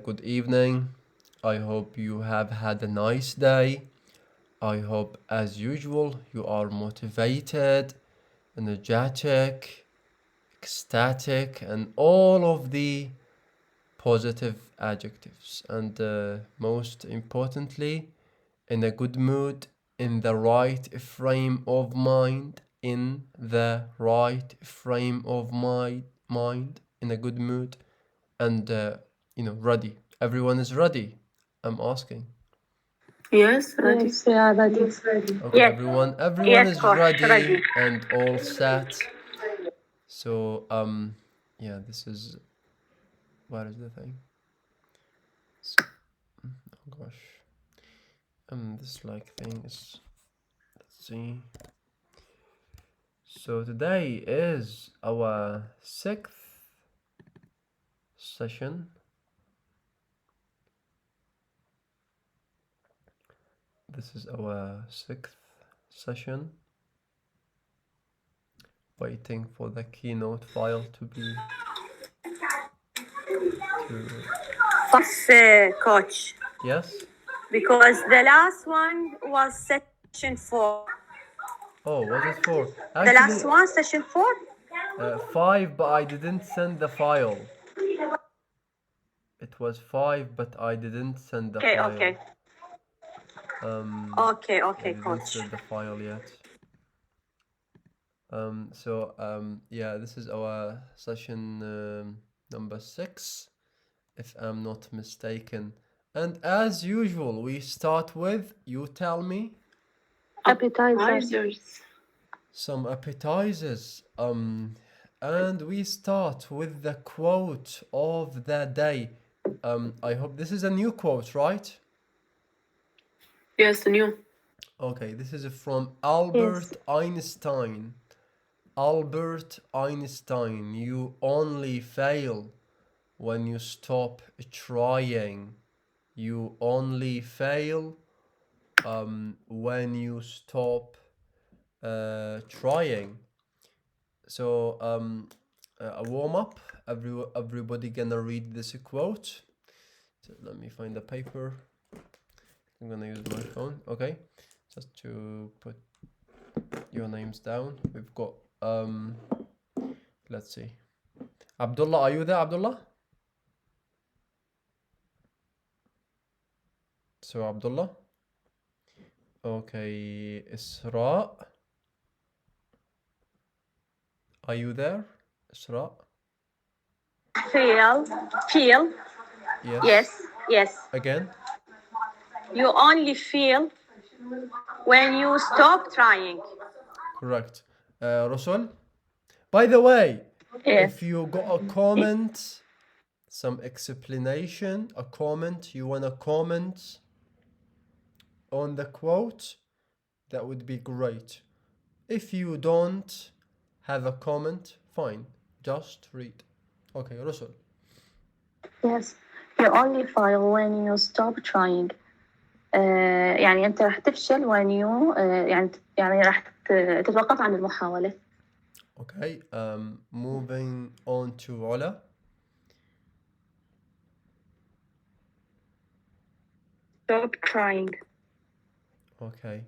Good evening. I hope you have had a nice day. I hope, as usual, you are motivated, energetic, ecstatic, and all of the positive adjectives. And most importantly, in a good mood, in the right frame of mind, in the right frame of my mind, in a good mood, and ready. Everyone is ready. I'm asking. Yes, ready. Yes, yeah, ready. Okay, Yes. everyone Yes, is coach, ready ready. and all set. So yeah, this is what is the thing? So, oh gosh, this like thing is. Let's see. So today is our sixth session. This is our sixth session. Waiting for the keynote file to be to Yes, coach. yes. Because the last one was session 4. Oh, was it for The last actually one, session 4? 5? But I didn't send the file. It was 5, but I didn't send the Okay, file. okay. I Okay, didn't coach. send the file yet. Yeah, this is our session number 6, if I'm not mistaken. And as usual, we start with, you tell me, Appetizers. some appetizers. And we start with the quote of the day. I hope this is a new quote, right? Yes, new. Okay, this is from Albert Einstein. Albert Einstein, you only fail when you stop trying. You only fail when you stop trying. So a warm up. Everybody gonna read this quote. So let me find the paper. I'm gonna use my phone. Okay, just to put your names down. We've got let's see. Abdullah, are you there, Abdullah? So Abdullah. Okay, Isra. Are you there, Isra? Feel. Yes. Yes. Again? You only feel when you stop trying. Correct. Rasul? By the way, Yes. if you got a comment, some explanation, a comment, you want to comment on the quote, that would be great. If you don't have a comment, fine. Just read. Okay, Rasul. Yes, you only fail when you stop trying. يعني أنت راح تفشل when you يعني راح تتوقف عن المحاولة. Okay, moving on to Ola. Stop trying. Okay.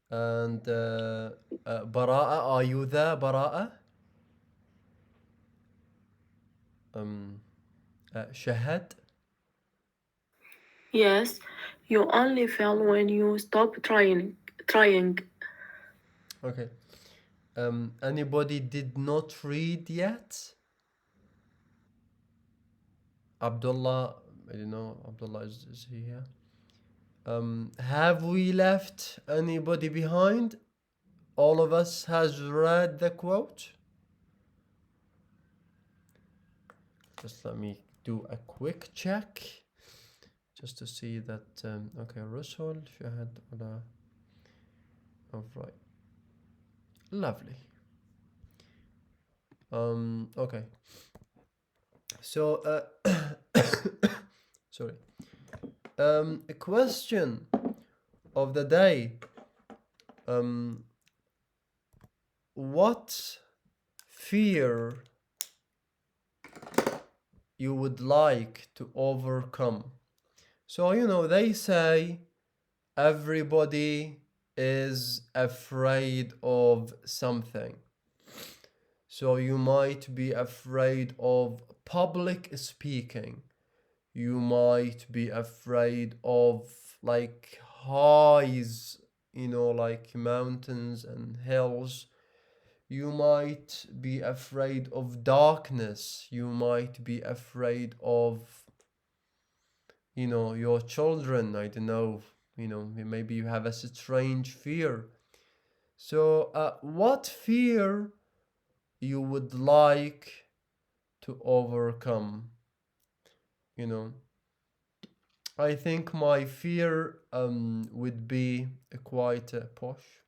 And Bara'a, are you there, Bara'a? Shahad? Yes, you only fail when you stop trying. Okay. Anybody did not read yet? Abdullah, I don't know, Abdullah, is he here? Have we left anybody behind? All of us has read the quote? Just let me do a quick check. Just to see that, okay, Rusul, Shahad, Ola. All right. Lovely. Okay. So, sorry. A question of the day. What fear you would like to overcome. So, they say everybody is afraid of something. So you might be afraid of public speaking. You might be afraid of like highs, like mountains and hills. You might be afraid of darkness. You might be afraid of, your children. I don't know, maybe you have a strange fear. So, what fear you would like to overcome? You know, I think my fear would be quite posh.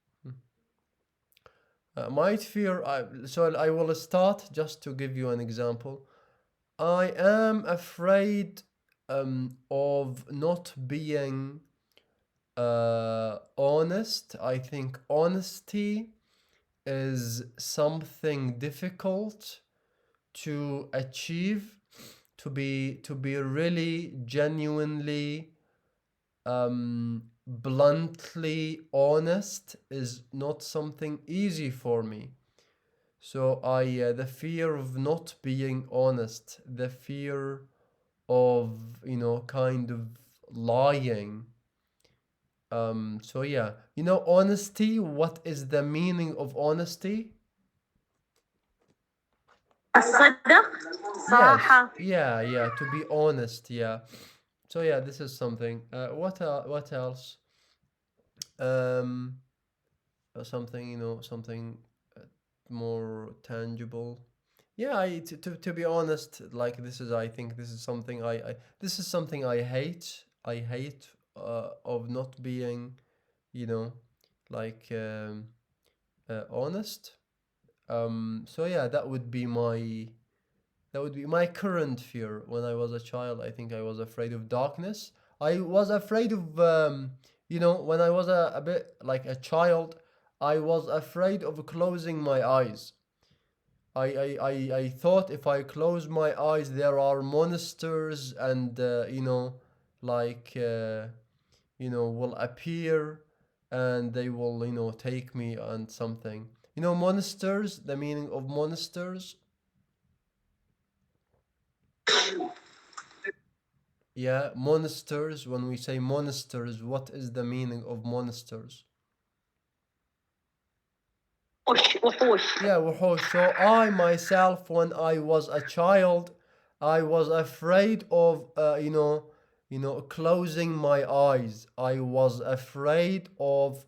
My fear, so I will start just to give you an example. I am afraid of not being honest. I think honesty is something difficult to achieve, to be really genuinely bluntly honest is not something easy for me. So I the fear of not being honest, the fear of kind of lying. So yeah, honesty, what is the meaning of honesty? الصدق. Yes, صراحة. yeah, to be honest, yeah. So yeah, this is something. What else? Um, something something more tangible. Yeah, to be honest, like this is I think this is something this is something I hate. I hate of not being, you know, like honest. So yeah, that would be my current fear. When I was a child, I think I was afraid of darkness. I was afraid of, when I was a bit like a child, I was afraid of closing my eyes. I thought if I close my eyes, there are monsters and, like, will appear and they will, take me and something. Monsters, the meaning of monsters. Yeah, monsters. When we say monsters, what is the meaning of monsters? وحوش. Yeah, وحوش. So I myself, when I was a child, I was afraid of, closing my eyes. I was afraid of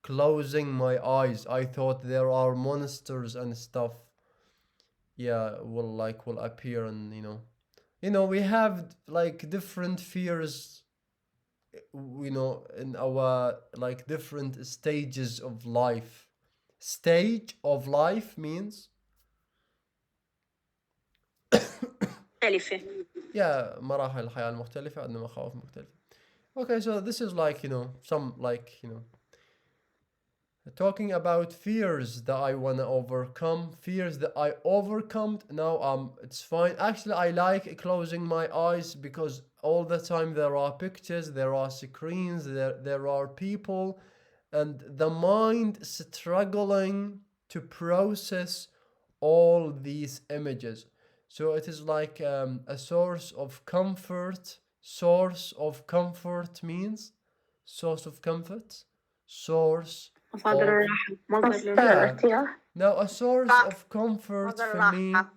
closing my eyes. I thought there are monsters and stuff. Yeah, will appear and we have like different fears, in our like different stages of life. Stage of life means, مختلفة. yeah, مراحل الحياة المختلفة عندنا مخاوف مختلفة. Okay, so this is like, some like, talking about fears that I want to overcome, fears that I overcome. Now, it's fine. Actually, I like closing my eyes because all the time there are pictures, there are screens, there are people, and the mind struggling to process all these images. So it is like a source of comfort. Source of comfort means source of comfort, source مصادر of, الراحة. مصدر yeah. الارتياح. Now a source of comfort مصدر for me, الراحة.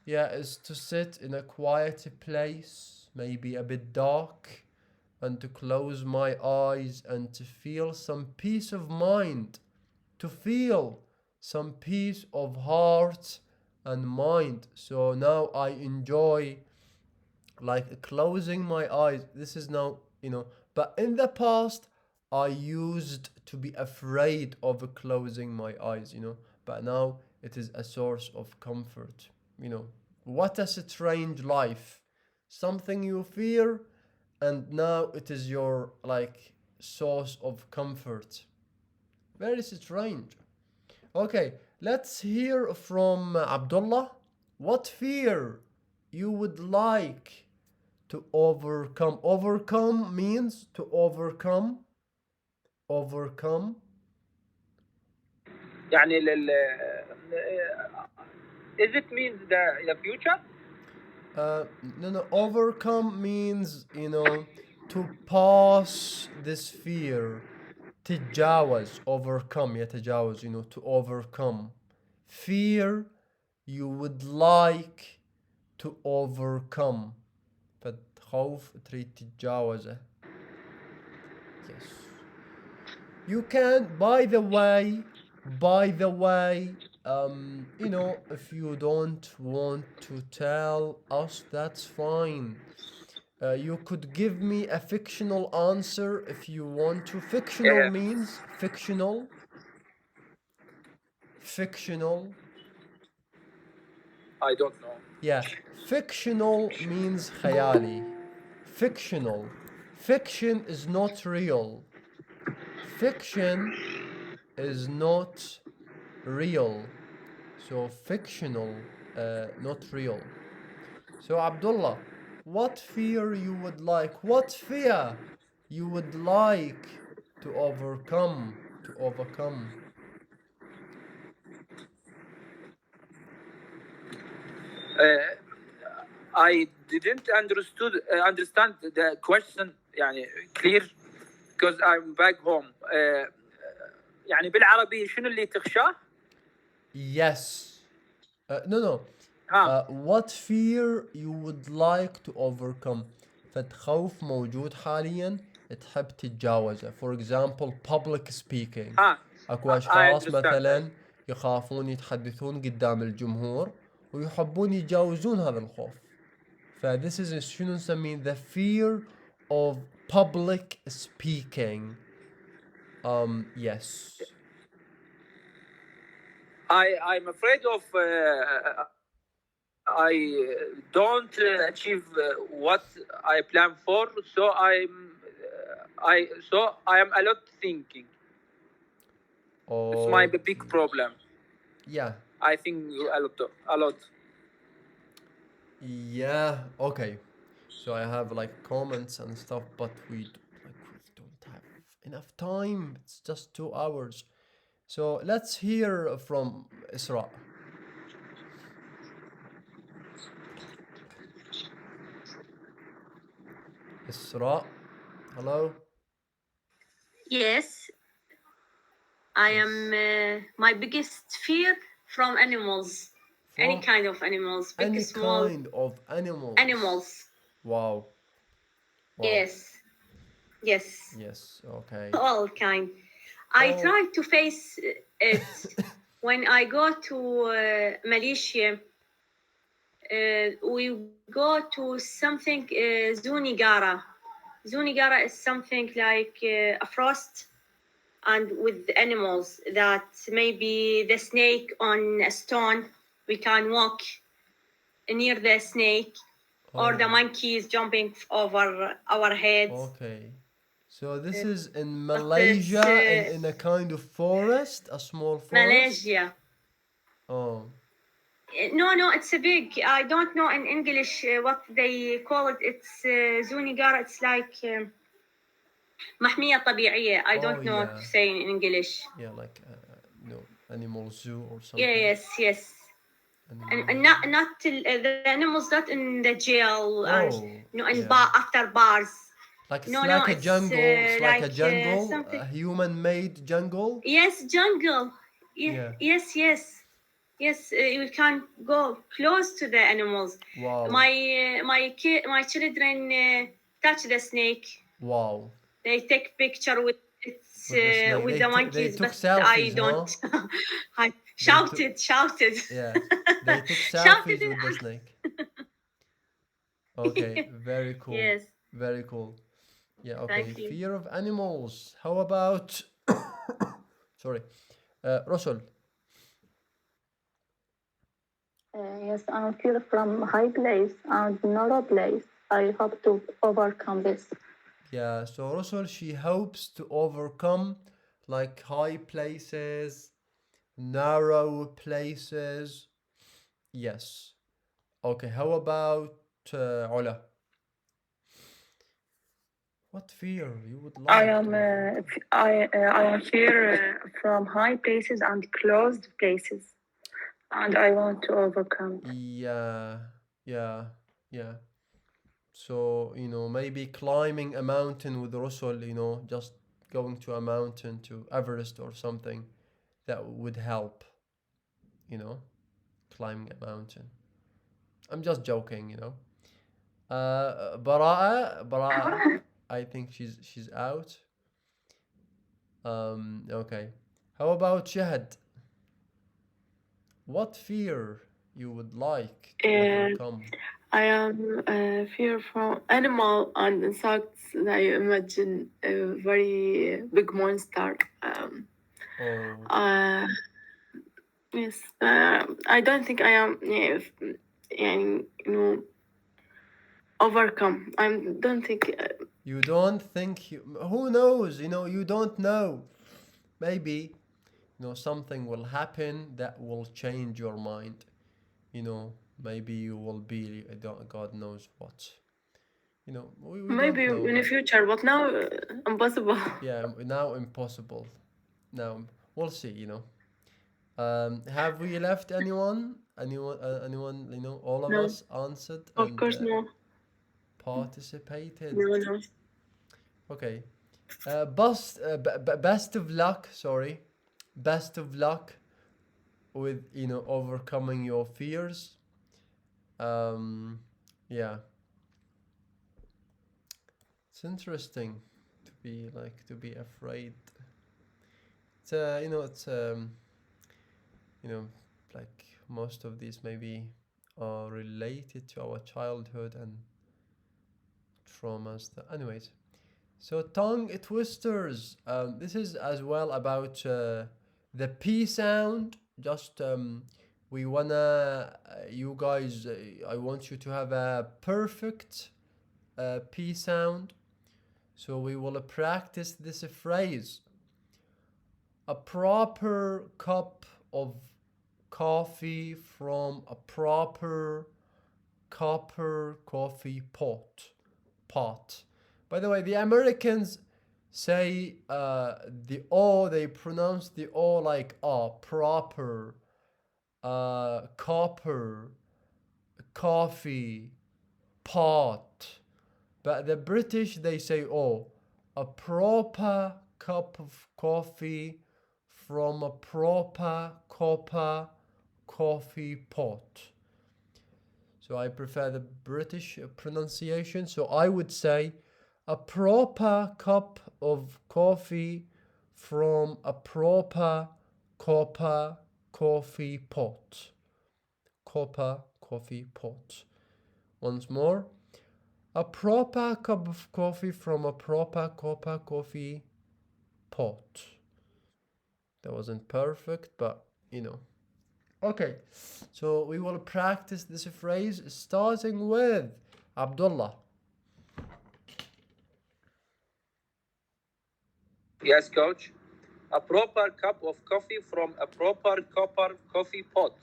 yeah, is to sit in a quiet place, maybe a bit dark, and to close my eyes and to feel some peace of mind, to feel some peace of heart and mind. So now I enjoy like closing my eyes. This is now, but in the past, I used to be afraid of closing my eyes, but now it is a source of comfort, What a strange life. Something you fear, and now it is your like source of comfort. Very strange. Okay, let's hear from Abdullah. What fear you would like to overcome. Overcome means to overcome. Overcome. يعني is it means the future? No, overcome means, to pass this fear. تتجاوز. Overcome. يتجاوز. To overcome. Fear you would like to overcome. فتخوف تريد تتجاوزه. Yes. You can, by the way, if you don't want to tell us, that's fine. You could give me a fictional answer if you want to. Fictional Yeah, means fictional. Fictional. I don't know. Yeah. Fictional means خيالي. Fictional. Fiction is not real. Fiction is not real. So fictional, not real. So Abdullah, what fear you would like? What fear you would like to overcome? To overcome. I didn't understand the question يعني clear because I'm back home. يعني بالعربي شنو اللي تخشاه؟ Yes. No. ها What fear you would like to overcome? فتخوف موجود حاليا تحب تتجاوزه. For example, public speaking. ها اكو I اشخاص understand. مثلا يخافون يتحدثون قدام الجمهور ويحبون يتجاوزون هذا الخوف. this is شنو نسميه the fear of public speaking. Yes. I'm afraid of I don't achieve what I plan for, so I am a lot thinking. It's my big problem. Yeah. I think a lot. Yeah, okay. So I have like comments and stuff, but we don't have enough time. It's just 2 hours. So let's hear from Isra. Isra, hello. Yes, I am my biggest fear from animals. Any From kind of animals, big, any small kind of animals. animals. Wow. Yes, yes, Yes, okay. all kind. I Oh. try to face it when I go to Malaysia. We go to something Zunigara. Zunigara is something like a frost and with animals that maybe the snake on a stone, we can walk near the snake, or the monkeys jumping over our heads. Okay. So this is in Malaysia and in a kind of forest, a small forest? Malaysia. Oh. No, it's a big. I don't know in English what they call it. It's Zunigara. It's like محمية طبيعية. I don't know what to say in English. Yeah, like animal zoo or something. Yes. And not the animals that in the jail and after bars. Like it's like a jungle. It's like a jungle, a human-made jungle. Yes, jungle. Yeah. Yes. You can go close to the animals. Wow. My children touch the snake. Wow. They take picture with the monkeys, they took but selfies, I don't. Huh? I shouted. Yeah, they took selfies with the snake. Okay, very cool. Yes. Very cool. Yeah, okay. Thank you. Fear of animals. How about sorry. Russell. Yes, I'm fear from high place and narrow place. I hope to overcome this. Yeah, so Russell, she hopes to overcome like high places, narrow places. Yes. Okay, how about Ola? What fear you would I like am to overcome? I am fear from high places and closed places, and I want to overcome. Yeah, yeah, yeah. So, maybe climbing a mountain with Russell, just going to a mountain to Everest or something, that would help, you know, climbing a mountain. I'm just joking, Bara'a, I think she's out. Okay. How about Shahad? What fear you would like to Uh, overcome? I am fear from animal and insects. I imagine a very big monster. Oh, Uh, yes, I don't think I am, يعني, overcome. I don't think. you don't think who knows? You don't know. Maybe, something will happen that will change your mind. Maybe you will be, God knows what. We don't Maybe know, in the but future, but now impossible. yeah, now impossible. Now we'll see. Have we left anyone? Anyone? All of No, us answered of and course no, participated. no, no. Okay. Best of luck. Sorry, best of luck with overcoming your fears. Yeah, it's interesting to be afraid. It's you know like most of these maybe are related to our childhood and traumas. Anyways, so tongue twisters. This is as well about the P sound. Just we wanna you guys. I want you to have a perfect P sound. So we will practice this phrase. A proper cup of coffee from a proper copper coffee pot. By the way, the Americans say the O, they pronounce the O like proper, copper, coffee, pot. But the British, they say a proper cup of coffee from a proper copper coffee pot. So I prefer the British pronunciation. So I would say a proper cup of coffee from a proper copper coffee pot. Copper coffee pot. Once more, a proper cup of coffee from a proper copper coffee pot. That wasn't perfect, but Okay, so we will practice this phrase starting with Abdullah. Yes, coach. A proper cup of coffee from a proper copper coffee pot.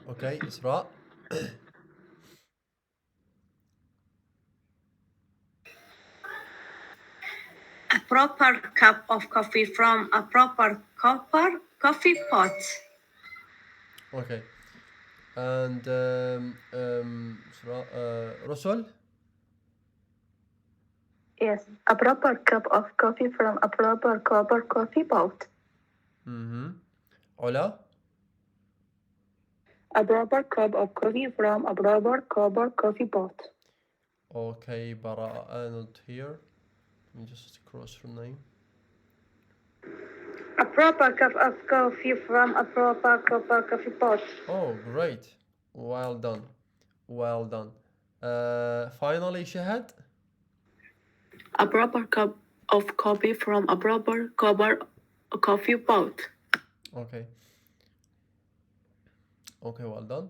Okay, Isra. A proper cup of coffee from a proper copper coffee pot. Okay, and Rasul. Yes, a proper cup of coffee from a proper copper coffee pot. Ola. A proper cup of coffee from a proper copper coffee pot. Okay, Bara not here. Let me just cross her name. A proper cup of coffee from a proper copper coffee pot. Oh, great. Well done. Well done. Finally, Shahad. A proper cup of coffee from a proper copper coffee pot. Okay. Okay, well done.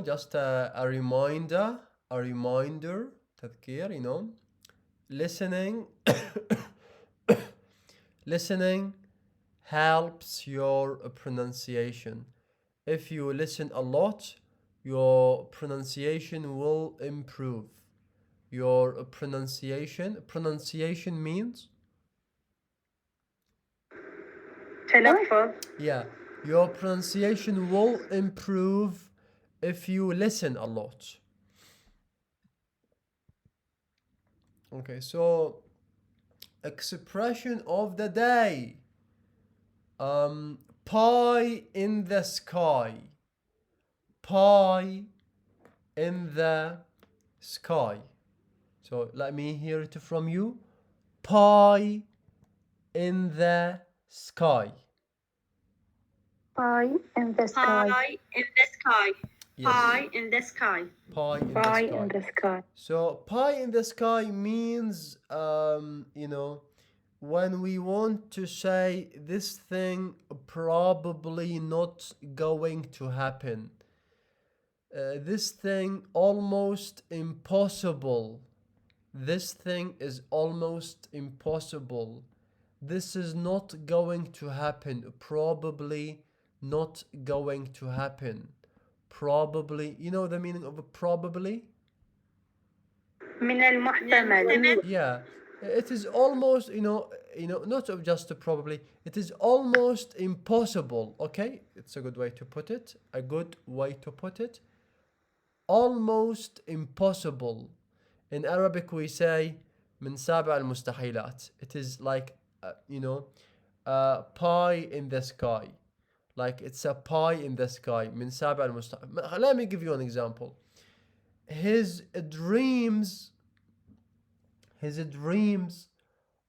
Just a reminder, تذكير, listening, listening helps your pronunciation. If you listen a lot, your pronunciation will improve. Your pronunciation means, تلفظ. yeah, your pronunciation will improve if you listen a lot. Okay, so expression of the day. Pie in the sky. Pie in the sky. So let me hear it from you. Pie in the sky. Pie in the sky. Pie in the sky. Yes. Pie in the sky. Pie in the Pie sky. in the sky. So pie in the sky means, when we want to say this thing probably not going to happen. This thing almost impossible. This thing is almost impossible. This is not going to happen. Probably not going to happen. Probably, you know the meaning of probably? من المحتمل. Yeah, it is almost, not just probably, it is almost impossible. Okay, it's a good way to put it. A good way to put it. Almost impossible. In Arabic we say من سابع المستحيلات. It is like, pie in the sky. Like it's a pie in the sky. من سابع المستحيلات. Let me give you an example. His dreams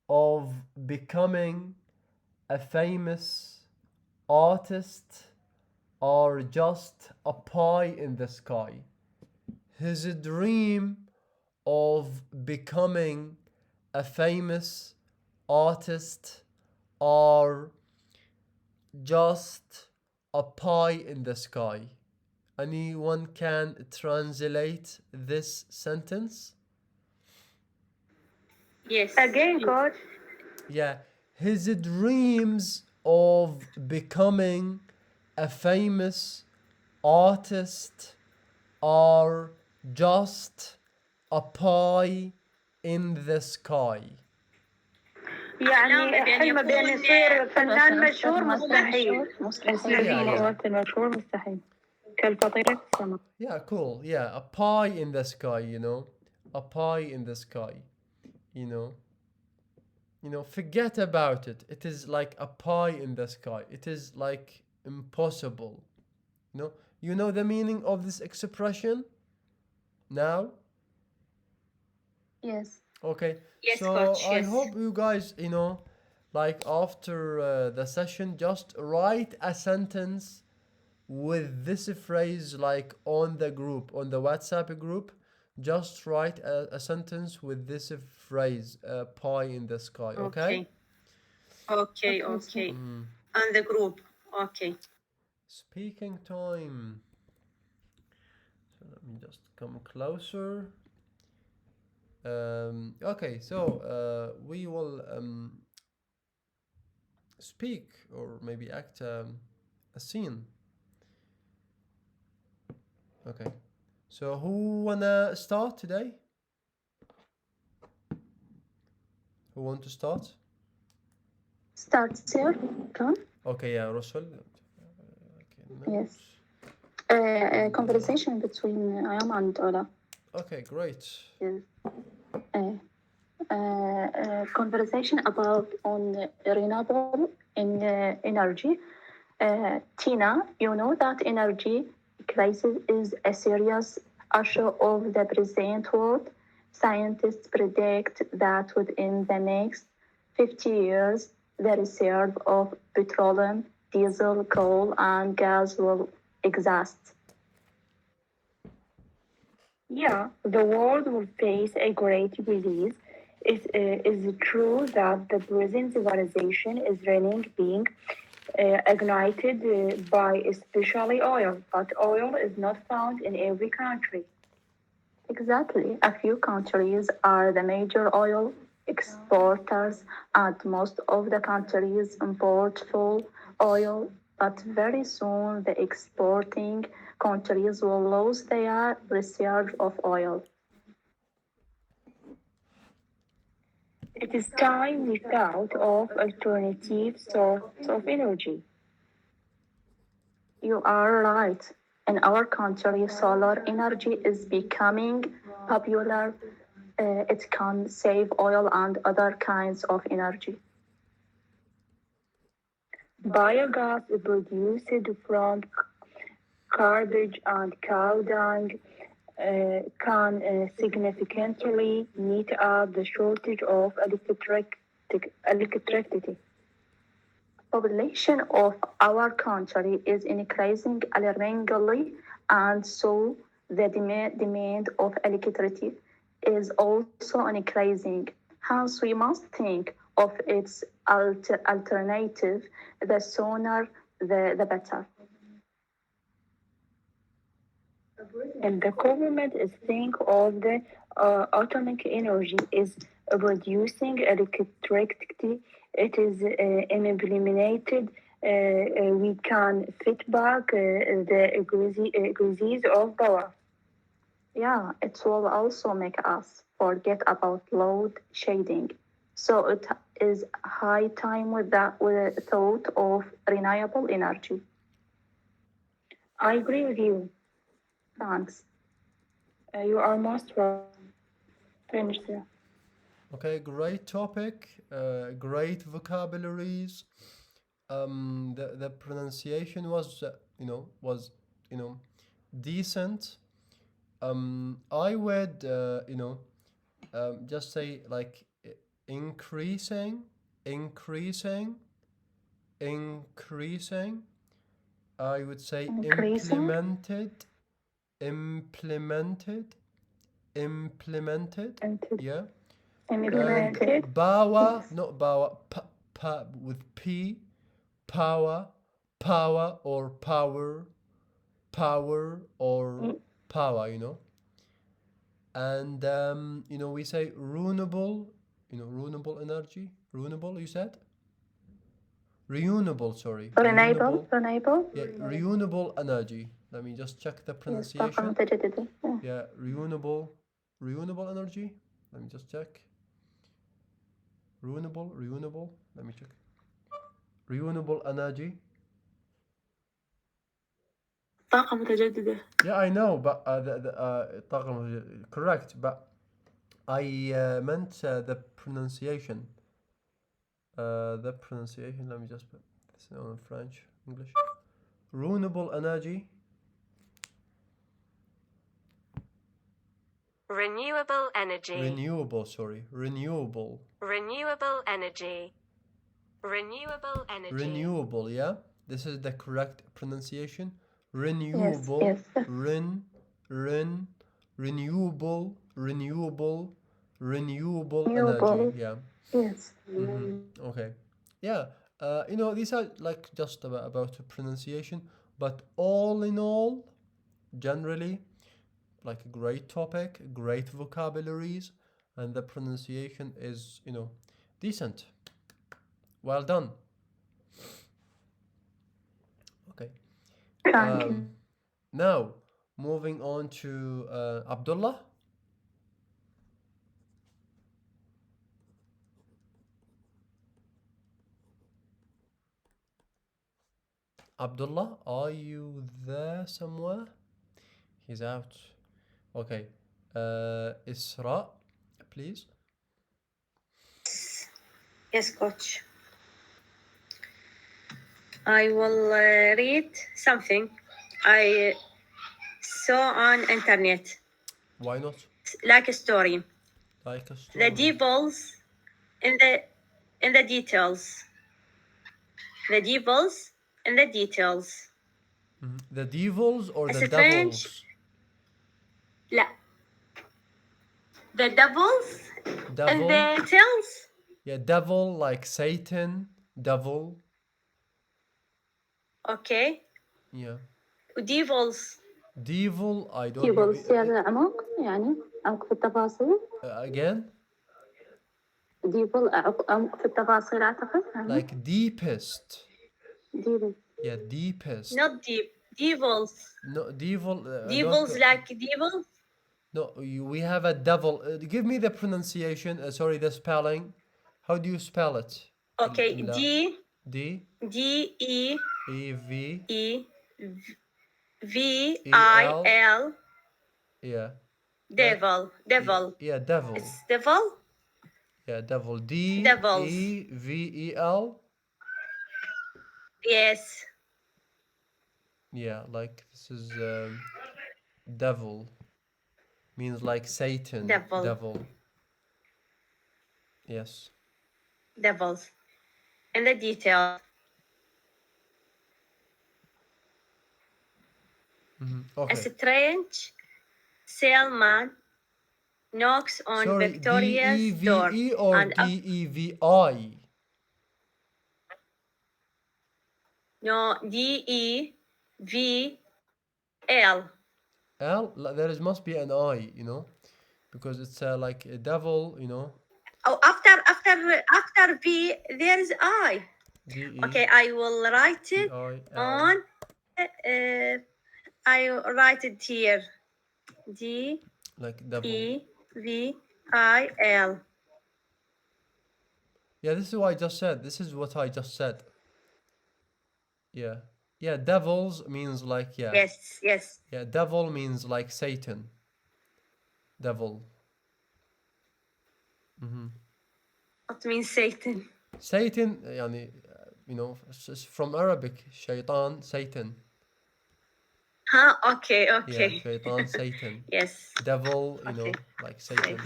of becoming a famous artist are just a pie in the sky. His dream of becoming a famous artist are just a pie in the sky. Anyone can translate this sentence? Yes. Again, coach. Yeah, his dreams of becoming a famous artist are just a pie in the sky. يعني حلم بأن يصير فنان مشهور مستحيل. مستحيل. مستحيل. كالفطيرة في السماء. Yeah, cool. Yeah, a pie in the sky, a pie in the sky, forget about it. It is like a pie in the sky. It is like impossible. You know the meaning of this expression now? Yes. Okay. Yes, so coach, I yes. hope you guys, like after the session, just write a sentence with this phrase, like on the WhatsApp group. Just write a sentence with this phrase, pie in the sky. Okay? Okay. Mm. On the group. Okay. Speaking time. So let me just come closer. Okay, so we will speak or maybe act a scene. Okay, so who wanna start today? Who want to start? Start, sir. Come. Okay, yeah, Russell. Okay, Yes. Conversation between Ayam and Ola. Okay, great. Yes. Conversation about on renewable energy. Tina, you know that energy crisis is a serious issue of the present world. Scientists predict that within the next 50 years, the reserve of petroleum, diesel, coal, and gas will exhaust. Yeah, the world will face a great release. It is true that the present civilization is running being ignited by especially oil, but oil is not found in every country. Exactly. A few countries are the major oil exporters, and most of the countries import fuel oil but very soon the exporting countries will lose their reserve of oil. It is time we thought of alternative sources of energy. You are right. In our country, solar energy is becoming popular. It can save oil and other kinds of energy. Biogas is produced from garbage and cow dung can significantly meet up the shortage of electricity. Population of our country is increasing alarmingly, and so the demand of electricity is also increasing. Hence, we must think of its alternative. The sooner, the better. And the government is think of the atomic energy is producing electricity. It is implemented. We can fit back the increases of power. Yeah, it will also make us forget about load shedding. So it is high time with the thought of renewable energy. I agree with you. Thanks. You are most right. Finish there. Okay, great topic, great vocabularies. The pronunciation was you know decent. I would just say like increasing, increasing, increasing. I would say Increasing. implemented, implemented, implemented. Implemented. Yeah. Implemented. Power, Yes. not power, with P, power, power or power, power or power, And, we say renewable, renewable energy, renewable, you said? Renewable, sorry. Renewable. Renewable. Yeah, renewable energy. Let me just check the Yes. طاقة pronunciation. متجددة. Yeah, renewable energy. Let me just check. Renewable. Let me check. Renewable energy. طاقة متجددة. Yeah, I know, but correct, but I meant the pronunciation. The pronunciation. Let me just put this on French, English. Renewable energy. Renewable energy. Renewable, sorry. Renewable. Renewable energy. Renewable energy. Renewable, yeah? This is the correct pronunciation. Renewable. Yes. Renewable. Renewable Renewable. energy. Yeah. Yes. Okay. Yeah. These are like just about pronunciation, but all in all, generally, like a great topic, great vocabularies, and the pronunciation is, decent. Well done. Okay. Thank you. Now, moving on to Abdullah. Abdullah, are you there somewhere? He's out. Okay. Isra, please. Yes, coach. I will read something I saw on internet. Why not? Like a story. Like a story. The devils in the details. The devils in the details. The devils or It's the a French. devils? لا. The devils Devil. in the details. Yeah, devil like Satan, devil. Okay. Yeah. Devils. Devil, I don't know. Devils يعني عمق يعني عمق في التفاصيل. Again? Devil عمق في التفاصيل أعتقد. Like deepest. Yeah, deepest. Not deep. Devils. No, devil. Devils like devils. No, we have a devil. Give me the pronunciation. Sorry, the spelling. How do you spell it? Okay. لا. D D E V E V E I L. L. Yeah. Devil. Devil. Yeah, devil. It's devil. Yeah, devil. D Devils. E V E L. Yes. Yeah, like this is devil means like Satan. Devil. Devil. Yes. Devils. In the details. A Okay. strange salesman knocks on Sorry, D E Victoria's V door E or and D E V I? no, Devil. L. There must be an I, because it's like a devil, Oh, after V, there is I. D E Okay, I will write V it I L. on. I write it here. D Like devil. E V I L. Yeah, this is what I just said. This is what I just said. Yeah. Yeah, devils means like, yeah. Yes, yes. Yeah, devil means like Satan. Devil. What means Satan? Satan, يعني, it's from Arabic. Shaitan, Satan. Huh? Okay, Yeah, okay. Shaitan, Satan. Yes. Devil, Okay. like Satan.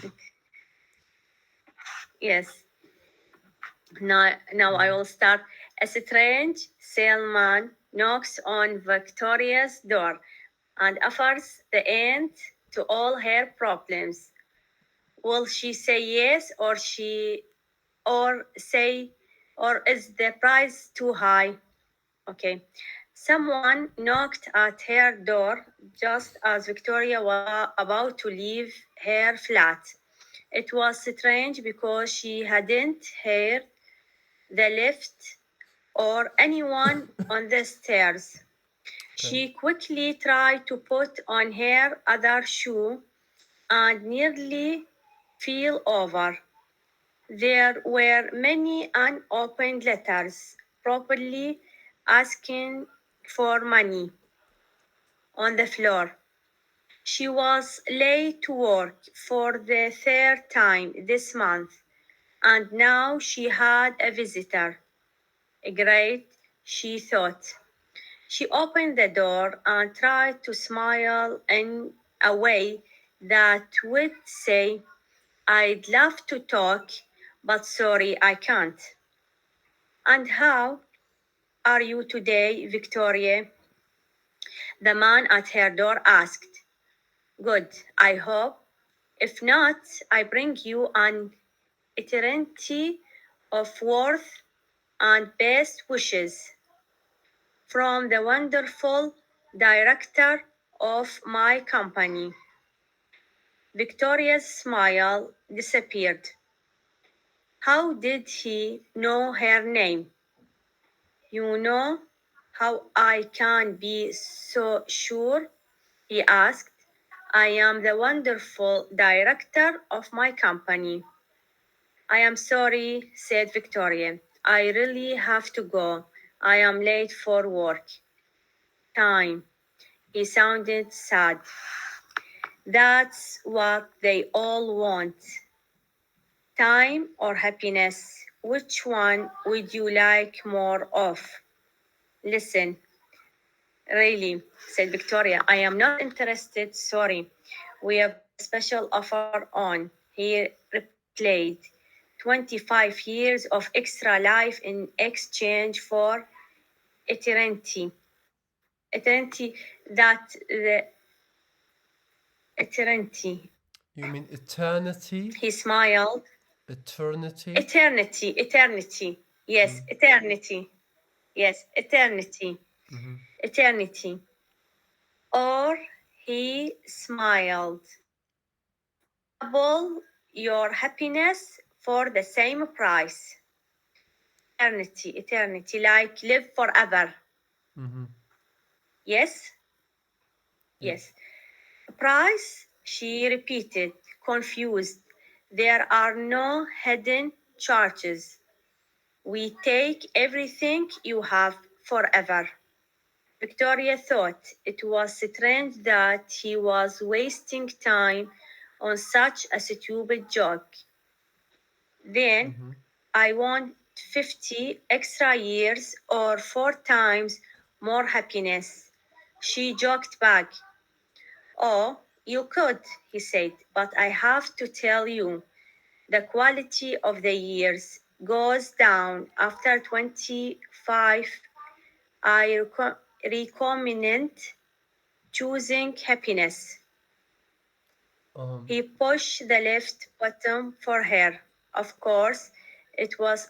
Yes. Now I will start. A strange salesman knocks on Victoria's door and offers the end to all her problems. Will she say yes, or is the price too high? Okay. Someone knocked at her door just as Victoria was about to leave her flat. It was strange because she hadn't heard the lift or anyone on the stairs. She quickly tried to put on her other shoe and nearly fell over. There were many unopened letters, probably asking for money, on the floor. She was late to work for the third time this month, and now she had a visitor. Great, she thought. She opened the door and tried to smile in a way that would say, I'd love to talk, but sorry, I can't. And how are you today, Victoria? The man at her door asked. Good, I hope. If not, I bring you an eternity of worth and best wishes from the wonderful director of my company. Victoria's smile disappeared. How did he know her name? You know how I can be so sure? He asked. I am the wonderful director of my company. I am sorry, said Victoria. I really have to go. I am late for work. Time. He sounded sad. That's what they all want. Time or happiness? Which one would you like more of? Listen, really, said Victoria, I am not interested, sorry. We have a special offer on. He replied, 25 years of extra life in exchange for eternity. Eternity, eternity. You mean eternity? He smiled. Eternity? Eternity. Yes, eternity. Yes, eternity. Eternity. Or he smiled. Double your happiness for the same price. Eternity, like live forever. Mm-hmm. Yes? Yeah. Yes. Price, she repeated, confused. There are no hidden charges. We take everything you have forever. Victoria thought it was strange that he was wasting time on such a stupid joke. Then Mm-hmm. I want 50 extra years or 4 times more happiness. She joked back. Oh, you could, he said, but I have to tell you, the quality of the years goes down after 25. I recommend choosing happiness. Um. He pushed the left button for her. Of course, it was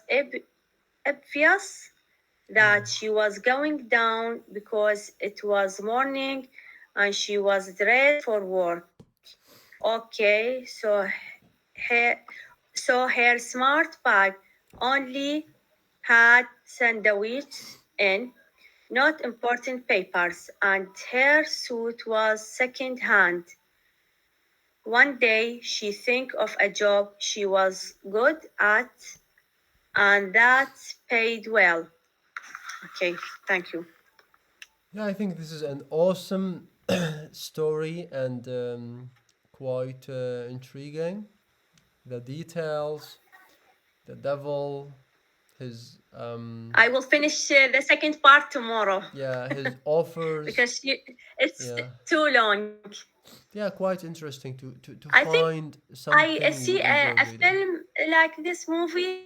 obvious Yeah. that she was going down because it was morning and she was dressed for work. Okay, her, her smart bag only had sandwiches in, not important papers, and her suit was second hand. One day she think of a job she was good at and that paid well. Okay, thank you. Yeah, I think this is an awesome story and quite intriguing. The details, the devil, his I will finish the second part tomorrow yeah, his offers. because it's Yeah, too long. yeah, quite interesting to I think find I something you see enjoy a reading. film like this movie.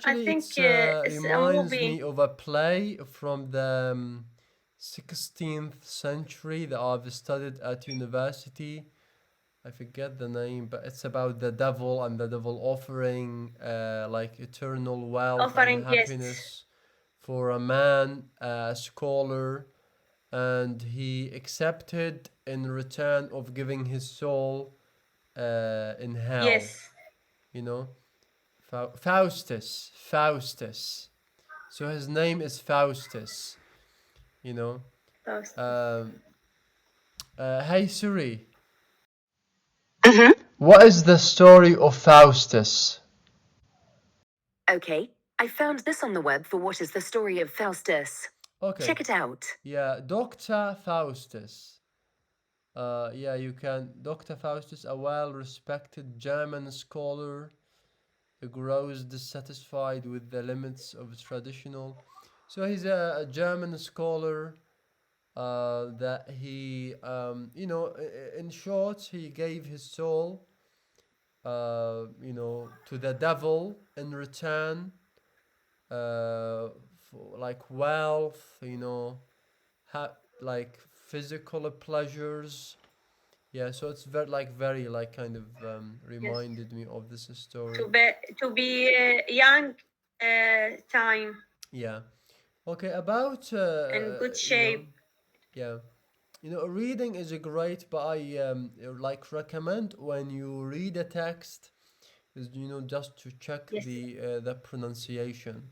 I Actually, think it's it's a reminds movie. me of a play from the 16th century that I've studied at university. I forget the name, but it's about the devil and the devil offering like eternal wealth and Offering, yes, happiness for a man, a scholar, and he accepted in return of giving his soul in hell. yes. You know, Faustus, Faustus. So his name is Faustus. You know. Um, hey Siri, what is the story of Faustus? Okay, I found this on the web for what is the story of Faustus. Okay. Check it out. Yeah, Dr. Faustus. Yeah, you can. Dr. Faustus, a well respected German scholar who grows dissatisfied with the limits of traditional. So he's a German scholar that he, in short, he gave his soul, to the devil in return for like wealth, like physical pleasures. Yeah, so it's very like kind of Yes. reminded me of this story. To be young time Yeah. Okay, about and good shape. yeah, reading is a great, but I like recommend when you read a text is just to check Yes, the pronunciation.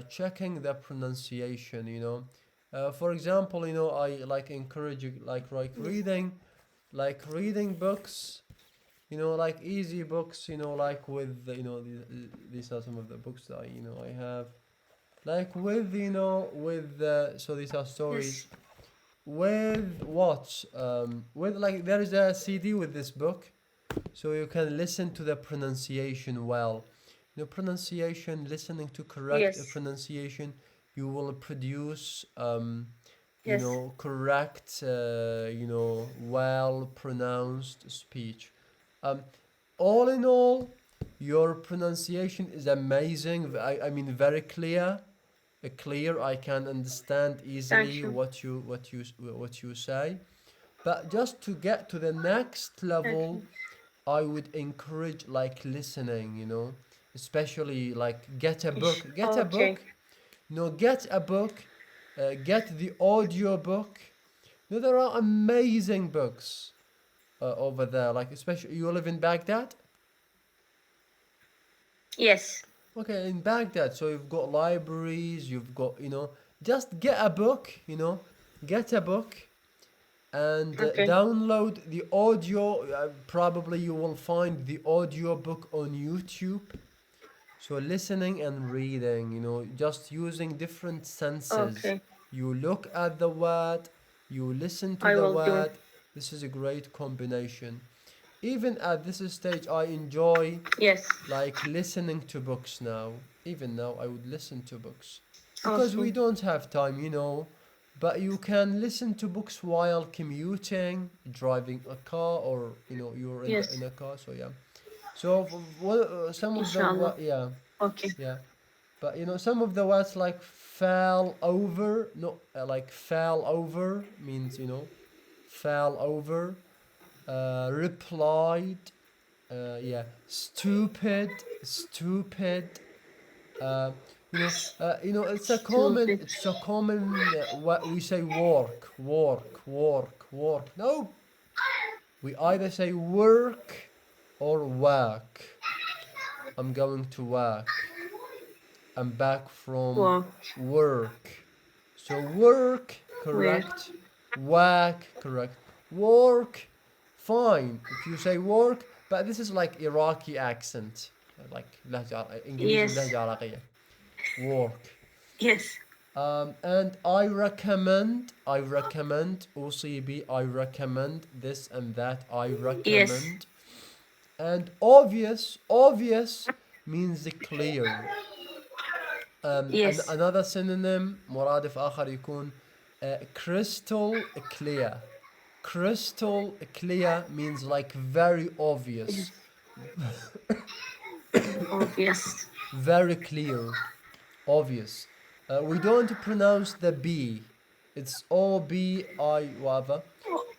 Checking the pronunciation. For example, I like encourage you like yes, reading books. Like easy books. Like with these are some of the books that I have. Like with so these are yes. stories with what with like there is a CD with this book, so you can listen to the pronunciation well. Pronunciation, listening to correct Yes, pronunciation, you will produce yes, correct well pronounced speech. um all in all, your pronunciation is amazing. I mean very clear. Clear, I can understand thank easily you, what you say. But just to get to the next thank level, you. I would encourage like listening, especially like get a Ish. book, get a Okay, book, get a book, get the audio book. There are amazing books over there. Like especially you live in Baghdad. yes, Okay, in Baghdad, so you've got libraries, you've got just get a book, get a book and Okay. download the audio. Probably you will find the audio book on YouTube. So listening and reading, just using different senses. Okay. You look at the word, you listen to I the will do. word. This is a great combination. Even at this stage, I enjoy Yes. like listening to books now. Even now, I would listen to books because we Awesome. don't have time, But you can listen to books while commuting, driving a car, or you're in Yes. a car. So yeah. So some of the Inshallah. yeah, Okay. yeah. But some of the words like fell over, no, like fell over means fell over. Replied, yeah. Stupid, stupid. Uh, Stupid. it's a common. What we say, work, work, work, work. No, we either say work or work. I'm going to work. I'm back from Walk. work. So work, Where? correct. Work, correct. Work, fine. If you say work, but this is like Iraqi accent, like لهجة إنجليزي Yes. بلهجة عراقية. Work. Yes. And I recommend, OCB, I recommend this and that, I Yes. recommend. And obvious means clear. Yes. Another synonym مرادف آخر يكون crystal clear. Crystal clear means like very obvious, Obvious. very clear, obvious. We don't pronounce the B. It's O-B-I whatever,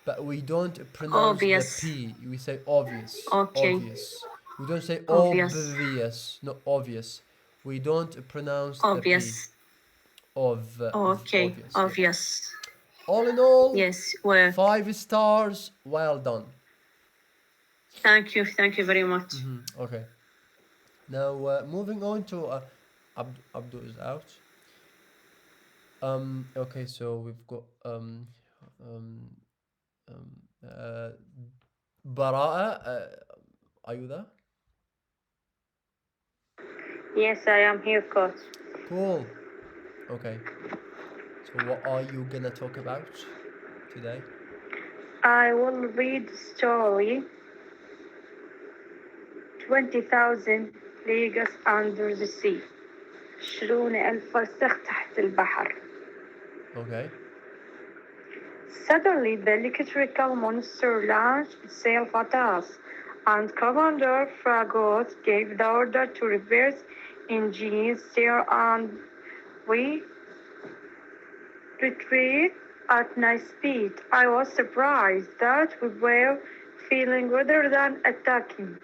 but we don't pronounce the Obvious. P. We say obvious, Okay. obvious. We don't say Obvious. obvious, no, obvious. We don't pronounce the P. Obvious. Okay. Obvious, yeah. Obvious. All in all, Yes. Work. 5 stars. Well done. Thank you. Thank you very much. Okay. Now moving on to Abdul is out. Okay, so we've got um, Bara'a. Are you there? Yes, I am here, coach. Cool. Okay. So what are you gonna talk about today? I will read the story 20,000 leagues under the sea. 20,000 فرسخ تحت البحر. Okay. Suddenly, the electrical monster launched itself at us, and Commander Fragot gave the order to reverse engines, steer, and we retreat at night speed. I was surprised that we were feeling rather than attacking,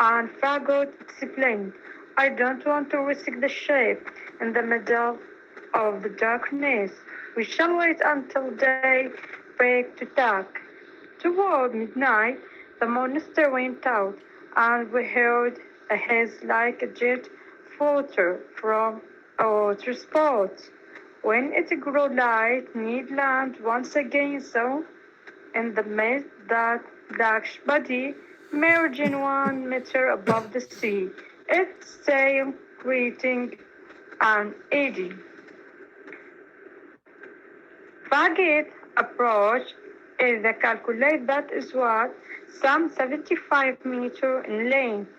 and Fragot explained, I don't want to risk the ship in the middle of the darkness. We shall wait until day break to attack. Toward midnight, the monster went out, and we heard a hiss like a jet floater from a water spout. When it grew light, Ned Land once again saw in the mist that black body emerging 1 meter above the sea, its tail creating an eddy. Fargate approach is a calculate that is what some 75 meters in length